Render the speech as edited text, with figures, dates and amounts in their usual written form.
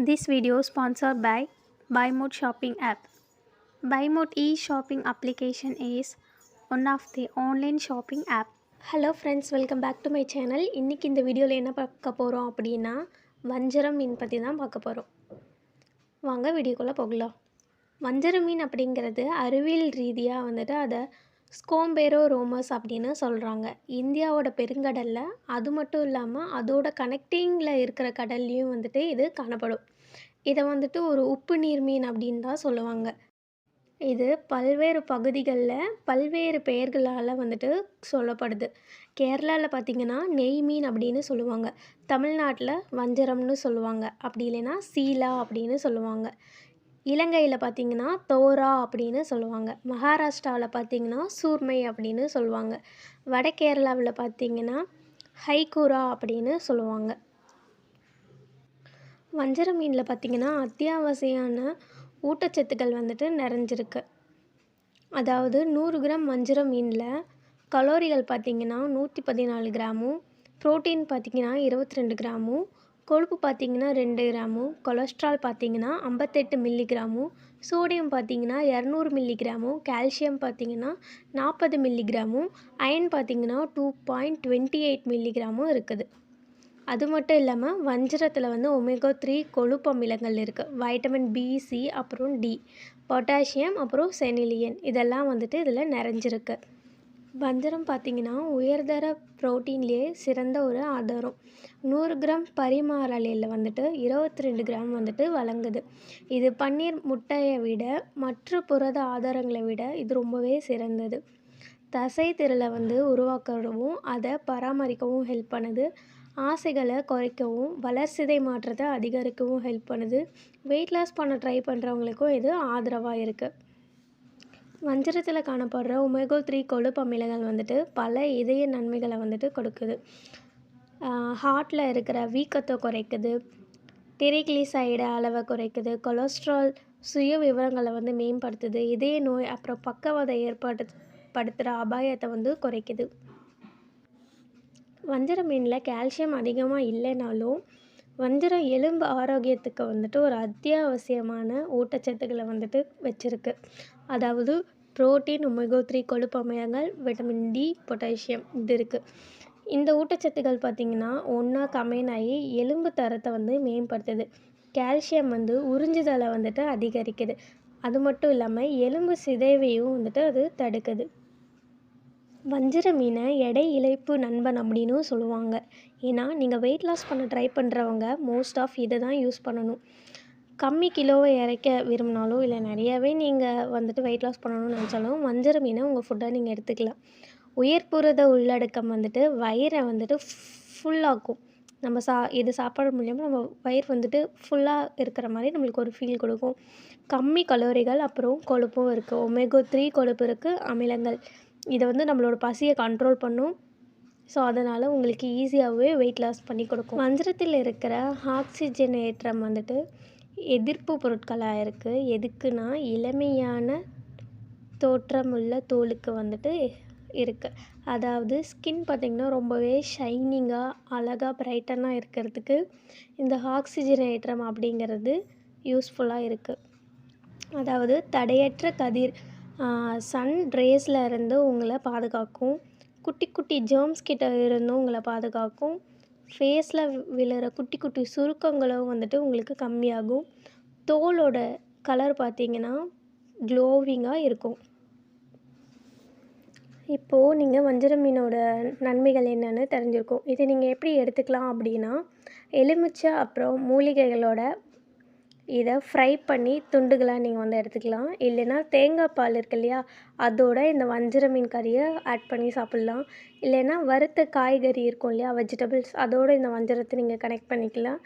This video sponsored by BuyMode shopping app. BuyMode e-shopping application is one of the online shopping app. Hello friends, welcome back to my channel. இன்றைக்கி இந்த வீடியோவில் என்ன பார்க்க போகிறோம் அப்படின்னா, வஞ்சரம் மீன் பற்றி தான் பார்க்க போகிறோம். வாங்க வீடியோக்குள்ளே போகலாம். வஞ்சரம் மீன் அப்படிங்கிறது அறிவியல் ரீதியாக வந்துட்டு அதை ஸ்கோம்பேரோ ரோமஸ் அப்படின்னு சொல்கிறாங்க. இந்தியாவோட பெருங்கடலில், அது மட்டும் இல்லாமல் அதோட கனெக்டிங்கில் இருக்கிற கடல்லையும் வந்துட்டு இது காணப்படும். இதை வந்துட்டு ஒரு உப்பு நீர் மீன் அப்படின்னு தான் சொல்லுவாங்க. இது பல்வேறு பகுதிகளில் பல்வேறு பெயர்களால் வந்துட்டு சொல்லப்படுது. கேரளாவில் பார்த்திங்கன்னா நெய் மீன் அப்படின்னு சொல்லுவாங்க. தமிழ்நாட்டில் வஞ்சரம்னு சொல்லுவாங்க. அப்படி இல்லைன்னா சீலா அப்படின்னு சொல்லுவாங்க. இலங்கையில் பார்த்திங்கன்னா தோரா அப்படின்னு சொல்லுவாங்க. மகாராஷ்டிராவில் பார்த்திங்கன்னா சூர்மை அப்படின்னு சொல்லுவாங்க. வட கேரளாவில் பார்த்திங்கன்னா ஹைகூரா அப்படின்னு சொல்லுவாங்க. வஞ்சர மீனில் பார்த்திங்கன்னா அத்தியாவசியமான ஊட்டச்சத்துக்கள் வந்துட்டு நிறைஞ்சிருக்கு. அதாவது 100 கிராம் வஞ்சர மீனில் கலோரிகள் பார்த்திங்கன்னா 114 கிராமும், ப்ரோட்டீன் பார்த்திங்கன்னா 22 கிராமும், கொழுப்பு பார்த்திங்கன்னா 2 கிராமும், கொலஸ்ட்ரால் பார்த்திங்கன்னா 58 மில்லிகிராமும், சோடியம் பார்த்திங்கன்னா 200 மில்லிகிராமும், கால்சியம் பார்த்திங்கன்னா 40 மில்லிகிராமும், அயன் பார்த்திங்கன்னா 2.28 மில்லிகிராமும் இருக்குது. அது மட்டும் இல்லாமல் வஞ்சரத்தில் வந்து ஒமேகா 3 கொழுப்பு அமிலங்கள் இருக்குது. வைட்டமின் பி, சி, அப்புறம் டி, பொட்டாசியம், அப்புறம் செனிலியன் இதெல்லாம் வந்துட்டு இதில் நிறைஞ்சிருக்கு. வஞ்சரம் பார்த்திங்கன்னா உயர்தர ப்ரோட்டீன்லேயே சிறந்த ஒரு ஆதாரம். 100 கிராம் பரிமாறலில் வந்துட்டு 22 கிராம் வந்துட்டு வழங்குது. இது பன்னீர், முட்டையை விட மற்ற புரத ஆதாரங்களை விட இது ரொம்பவே சிறந்தது. தசை திரளை வந்து உருவாக்கவும் அதை பராமரிக்கவும் ஹெல்ப் பண்ணுது. ஆசைகளை குறைக்கவும் வளர்சிதை மாற்றத்தை அதிகரிக்கவும் ஹெல்ப் பண்ணுது. வெயிட் லாஸ் பண்ண ட்ரை பண்ணுறவங்களுக்கும் இது ஆதரவாக இருக்குது. வஞ்சரத்தில் காணப்படுற ஒமேகா 3 கொழுப்பு அமிலங்கள் வந்துட்டு பல இதய நன்மைகளை வந்துட்டு கொடுக்குது. ஹார்ட்டில் இருக்கிற வீக்கத்தை குறைக்குது, டிரைக்ளிசரைடு அளவை குறைக்குது, கொலஸ்ட்ரால் சுய விவரங்களை வந்து மேம்படுத்துது, இதய நோய் அப்புறம் பக்கவாதம் ஏற்படுத்துகிற அபாயத்தை வந்து குறைக்குது. வஞ்சர மீனில் கால்சியம் அதிகமாக இல்லைனாலும் வஞ்சரம் எலும்பு ஆரோக்கியத்துக்கு வந்துட்டு ஒரு அத்தியாவசியமான ஊட்டச்சத்துக்களை வந்துட்டு வச்சுருக்கு. அதாவது புரோட்டீன், ஒமேகா 3 கொழுப்பு அமிலங்கள், விட்டமின் டி, பொட்டாசியம் இது இருக்குது. இந்த ஊட்டச்சத்துக்கள் பார்த்திங்கன்னா ஒன்றா கம்பைன் ஆகி எலும்பு தரத்தை வந்து மேம்படுத்துது. கால்சியம் வந்து உறிஞ்சுதலை வந்துட்டு அதிகரிக்குது. அது மட்டும் இல்லாமல் எலும்பு சிதைவையும் வந்துட்டு அது தடுக்குது. வஞ்சர மீனை எடை இழப்பு நண்பன் அப்படின்னு சொல்லுவாங்க. ஏன்னா நீங்கள் வெயிட் லாஸ் பண்ண ட்ரை பண்ணுறவங்க மோஸ்ட் ஆஃப் இதை தான் யூஸ் பண்ணணும். கம்மி கிலோவை இறக்க விரும்பினாலும் இல்லை நிறையாவே நீங்கள் வந்துட்டு வெயிட் லாஸ் பண்ணணும்னு நினச்சாலும் வஞ்சர மீனை உங்கள் ஃபுட்டாக நீங்கள் எடுத்துக்கலாம். உயர் புரத உள்ளடக்கம் வந்துட்டு வயிறை வந்துட்டு ஃபுல்லாக்கும். நம்ம இது சாப்பிட மூலியமாக நம்ம வயிறு வந்துட்டு ஃபுல்லாக இருக்கிற மாதிரி நம்மளுக்கு ஒரு ஃபீல் கொடுக்கும். கம்மி கலோரிகள் அப்புறம் கொழுப்பும் இருக்குது. ஒமேகா 3 கொழுப்பு இருக்குது, அமிலங்கள் இதை வந்து நம்மளோட பசியை கண்ட்ரோல் பண்ணும். ஸோ அதனால் உங்களுக்கு ஈஸியாகவே வெயிட் லாஸ் பண்ணி கொடுக்கும். வஞ்சரத்தில் இருக்கிற ஆக்சிஜனேற்றம் வந்துட்டு எதிர்ப்பு பொருட்களாக இருக்குது. எதுக்குன்னா இளமையான தோற்றமுள்ள தோலுக்கு வந்துட்டு இருக்குது. அதாவது ஸ்கின் பார்த்திங்கன்னா ரொம்பவே ஷைனிங்காக அழகாக பிரைட்டனாக இருக்கிறதுக்கு இந்த ஆக்சிஜனேற்றம் அப்படிங்கிறது யூஸ்ஃபுல்லாக இருக்குது. அதாவது தடையற்ற கதிர் சன் ரேஸில் இருந்து உங்களை பாதுகாக்கும். குட்டி குட்டி ஜெர்ம்ஸ் கிட்ட இருந்தும் உங்களை பாதுகாக்கும். ஃபேஸில் விழுற குட்டி குட்டி சுருக்கங்களும் வந்துட்டு உங்களுக்கு கம்மியாகும். தோலோட கலர் பார்த்திங்கன்னா க்ளோவிங்காக இருக்கும். இப்போது நீங்கள் வஞ்சர மீனோட நன்மைகள் என்னென்னு தெரிஞ்சிருக்கும். இது நீங்கள் எப்படி எடுத்துக்கலாம் அப்படின்னா, எலுமிச்சை அப்புறம் மூலிகைகளோட இதை ஃப்ரை பண்ணி துண்டுகளாக நீங்கள் வந்து எடுத்துக்கலாம். இல்லைன்னா தேங்காய் பால் இருக்கு இல்லையா, அதோட இந்த வஞ்சர மீன் கறியை ஆட் பண்ணி சாப்பிட்லாம். இல்லைன்னா வறுத்த காய்கறி இருக்கும் இல்லையா, வெஜிடபிள்ஸ், அதோடு இந்த வஞ்சரத்தை நீங்கள் கனெக்ட் பண்ணிக்கலாம்.